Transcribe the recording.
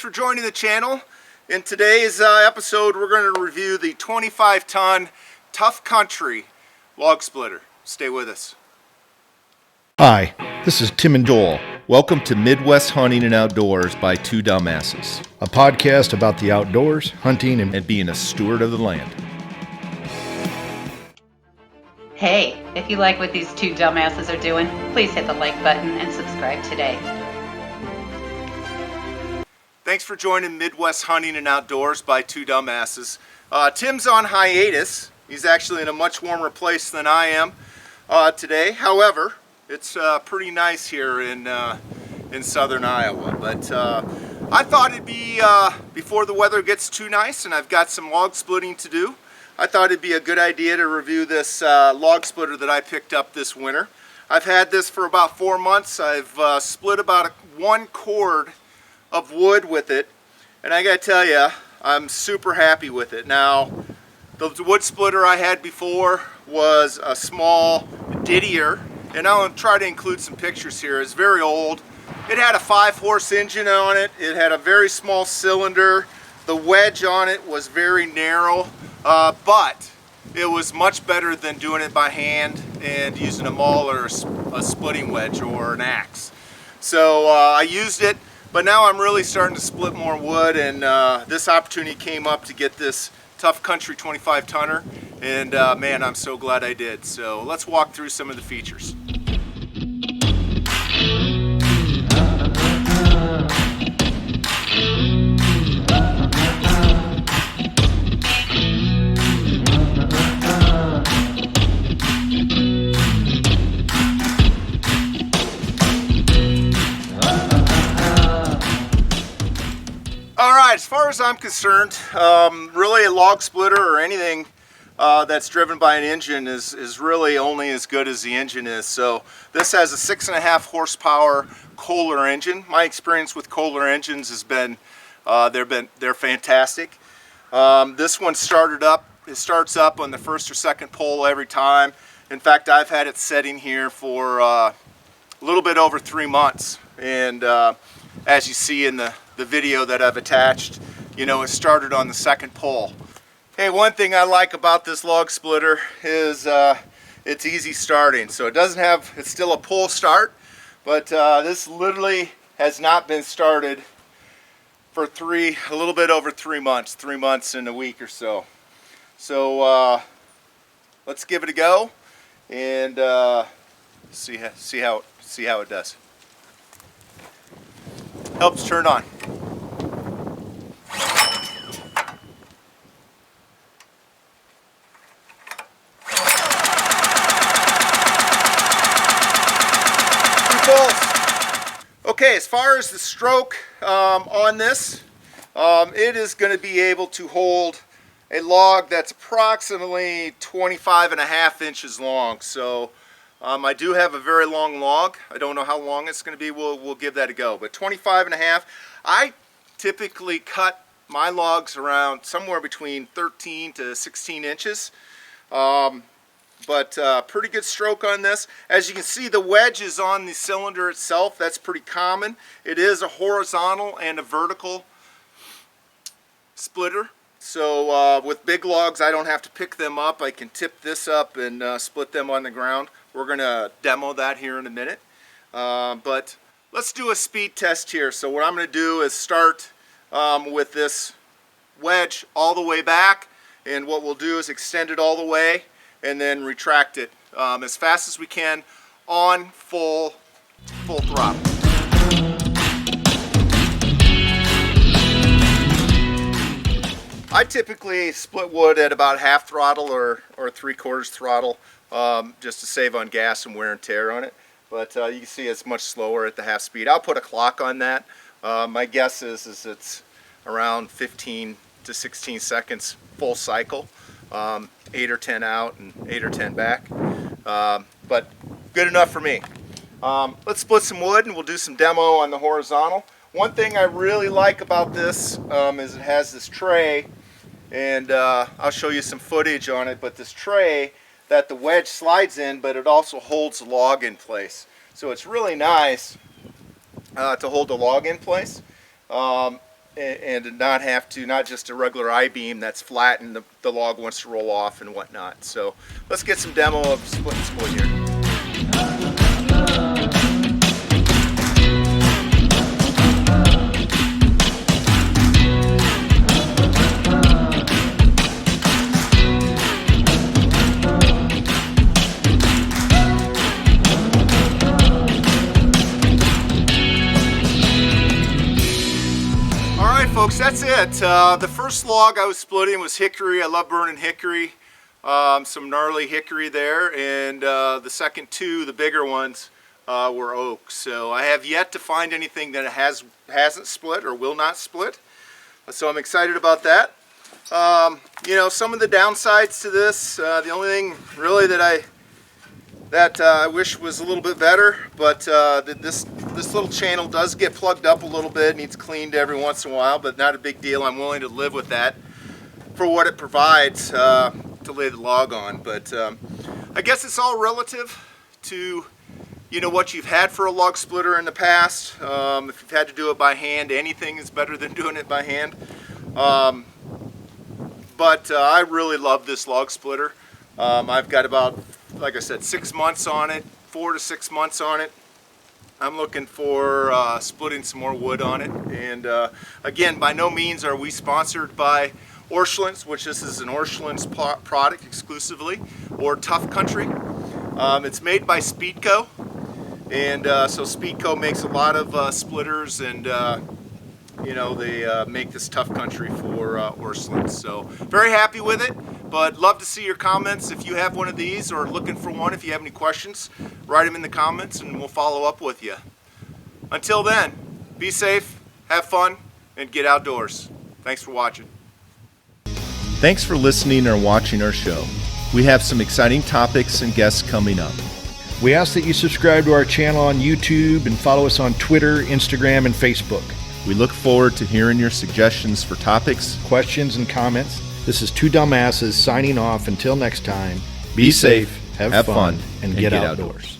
for joining the channel. In today's episode, we're going to review the 25-ton Tuff Country log splitter. Stay with us. Hi, this is Tim and Joel. Welcome to Midwest Hunting and Outdoors by Two Dumbasses, a podcast about the outdoors, hunting, and being a steward of the land. Hey, if you like what these two dumbasses are doing, please hit the like button and subscribe today. Thanks for joining Midwest Hunting and Outdoors by Two Dumbasses. Tim's on hiatus. He's actually in a much warmer place than I am today. However, it's pretty nice here in southern Iowa. But I thought it'd be, before the weather gets too nice and I've got some log splitting to do, I thought it'd be a good idea to review this log splitter that I picked up this winter. I've had this for about 4 months. I've split about one cord of wood with it, and I gotta tell you, I'm super happy with it. Now, the wood splitter I had before was a small Didier, and I'll try to include some pictures here. It's very old. It had a 5-horse engine on it. It had a very small cylinder. The wedge on it was very narrow, but it was much better than doing it by hand and using a maul or a splitting wedge or an axe. So I used it. But now I'm really starting to split more wood, and this opportunity came up to get this Tuff Country 25-tonner, and man, I'm so glad I did. So let's walk through some of the features. As far as I'm concerned, really a log splitter or anything that's driven by an engine is really only as good as the engine is. So this has a 6.5 horsepower Kohler engine. My experience with Kohler engines has been they're fantastic. This one starts up on the first or second pull every time. In fact, I've had it setting here for a little bit over 3 months, and as you see in the video that I've attached, you know, it started on the second pull. Hey, one thing I like about this log splitter is it's easy starting. So it's still a pull start, but this literally has not been started for a little bit over 3 months, 3 months and a week or so. So let's give it a go and see how it does. Helps turn on. Okay, as far as the stroke on this, it is going to be able to hold a log that's approximately 25.5 inches long. So I do have a very long log. I don't know how long it's going to be. We'll give that a go. But 25.5. I typically cut my logs around somewhere between 13 to 16 inches. But pretty good stroke on this. As you can see, the wedge is on the cylinder itself. That's pretty common. It is a horizontal and a vertical splitter. So with big logs, I don't have to pick them up. I can tip this up and split them on the ground. We're going to demo that here in a minute. But let's do a speed test here. So what I'm going to do is start with this wedge all the way back. And what we'll do is extend it all the way and then retract it as fast as we can on full throttle. I typically split wood at about half throttle or 3/4 throttle just to save on gas and wear and tear on it. But you can see it's much slower at the half speed. I'll put a clock on that. My guess is it's around 15 to 16 seconds full cycle. 8 or 10 out and 8 or 10 back, but good enough for me. Let's split some wood and we'll do some demo on the horizontal. One thing I really like about this is it has this tray, and I'll show you some footage on it, but this tray that the wedge slides in, but it also holds the log in place. So it's really nice to hold the log in place. and to not have to, not just a regular I-beam that's flat and the log wants to roll off and whatnot. So let's get some demo of split and split here. Folks, that's it. The first log I was splitting was hickory. I love burning hickory. Some gnarly hickory there, and the second two, the bigger ones, were oak. So I have yet to find anything that hasn't split or will not split. So I'm excited about that. You know, some of the downsides to this, the only thing really that I wish was a little bit better, but this little channel does get plugged up a little bit, needs cleaned every once in a while, but not a big deal. I'm willing to live with that for what it provides to lay the log on. But I guess it's all relative to, you know, what you've had for a log splitter in the past. If you've had to do it by hand, anything is better than doing it by hand. But I really love this log splitter. I've got about, like I said, 6 months on it, 4 to 6 months on it. I'm looking for splitting some more wood on it. And again, by no means are we sponsored by Orscheln's, which this is an Orscheln's product exclusively, or Tough Country. It's made by Speedco, and so Speedco makes a lot of splitters, and you know, they make this Tough Country for Orscheln's. So very happy with it. But love to see your comments if you have one of these or looking for one. If you have any questions, write them in the comments and we'll follow up with you. Until then, be safe, have fun, and get outdoors. Thanks for watching. Thanks for listening or watching our show. We have some exciting topics and guests coming up. We ask that you subscribe to our channel on YouTube and follow us on Twitter, Instagram, and Facebook. We look forward to hearing your suggestions for topics, Questions and comments. This is Two Dumbasses signing off. Until next time, be safe, have fun, and get outdoors. outdoors.